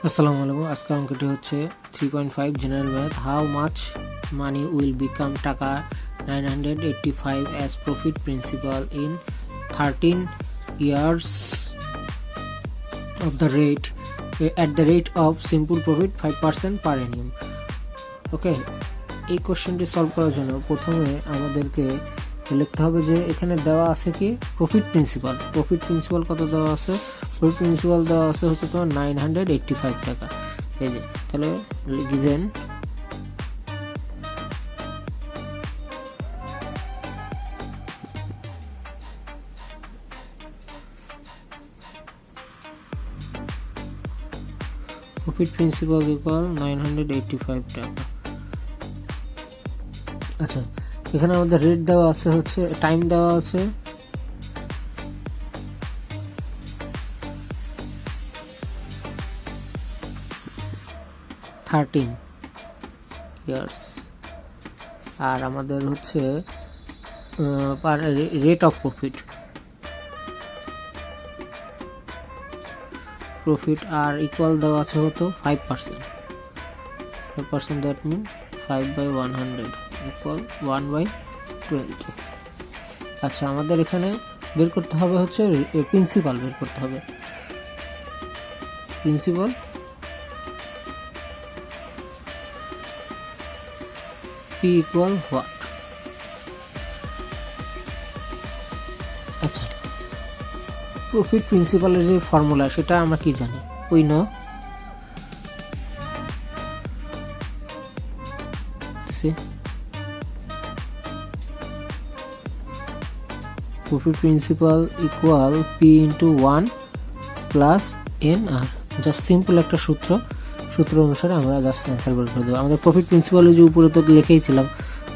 আসসালামু আলাইকুম। আজকের অঙ্কটি হচ্ছে 3.5 general math. How much money will become টাকা 985 as profit principal in 13 years of the rate at the rate of simple profit 5% per annum। ওকে, এই কোশ্চেনটি সলভ করার জন্য প্রথমে আমাদেরকে লিখতে হবে যে এখানে দেওয়া আছে কি প্রফিট প্রিন্সিপাল কত দেওয়া আছে। প্রফিট প্রিন্সিপাল দেওয়া আছে হচ্ছে তোমার 985 টাকা। এই যে তাহলে গিভেন প্রফিট প্রিন্সিপাল ইকুয়াল 985 টাকা। আচ্ছা, এখানে আমাদের রেট দেওয়া আছে, হচ্ছে টাইম দেওয়া আছে 13 ইয়ার্স, আর আমাদের হচ্ছে rate of profit r equal দেওয়া আছে হতো 5%। That mean 5/100 equal 1/20। আচ্ছা, আমাদের এখানে বের করতে হবে হচ্ছে প্রিন্সিপাল বের করতে হবে। Principal P equal what? আচ্ছা, প্রফিট প্রিন্সিপালের যে ফর্মুলা সেটা আমরা কি জানি? We know profit principal equal P into 1 plus n r. Just simple একটা সূত্র অনুসারে আমরা জাস্ট অ্যান্সার বের করে দেবো। আমাদের প্রফিট প্রিন্সিপাল যে উপরে তো লিখেইছিলাম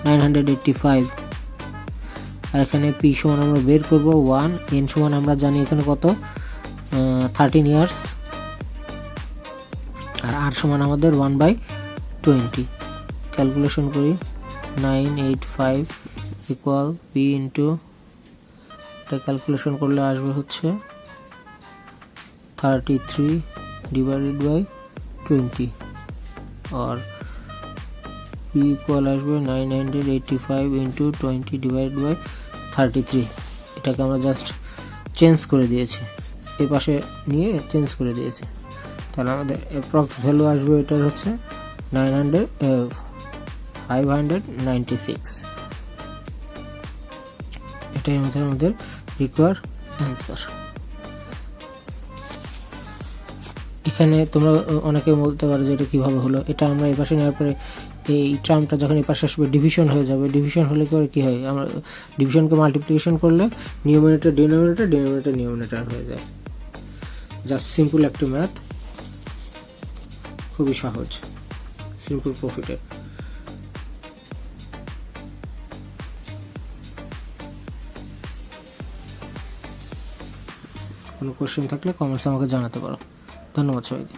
985, আর এখানে পি সমান আমরা বের করবো 1, এন সমান আমরা জানি এখানে কত 13 ইয়ার্স, আর আর সমান আমাদের 1/20। ক্যালকুলেশন করি 985 ইকুয়াল পি ইন্টু, এটা ক্যালকুলেশন করলে আসবে হচ্ছে 33/20, আর পি ইকুয়াল আসবে 985 ইন্টু 20/33। এটাকে আমরা জাস্ট চেঞ্জ করে দিয়েছি, এই পাশে নিয়ে চেঞ্জ করে দিয়েছি। তাহলে আমাদের অ্যাপ্রক্স ভ্যালু আসবে এটার হচ্ছে 596। এটাই আমাদের রিকোয়ার অ্যান্সার। এখানে তোমরা অনেকে বলতে পারো যে এটা কিভাবে হলো। এটা আমরা এই পাশে নেওয়ার পরে এই টার্মটা যখন এই পাশে আসবে ডিভিশন হয়ে যাবে। ডিভিশন হলে কি হয়, আমরা ডিভিশনকে মাল্টিপ্লিকেশন করলে নিউমারেটর ডিনোমিনেটর হয়ে যায়। জাস্ট সিম্পল একটা ম্যাথ, খুবই সহজ, সিম্পল প্রফিটের। কোনো কোশ্চেন থাকলে কমেন্টসে আমাকে জানাতে পারো। ধন্যবাদ সবাইকে।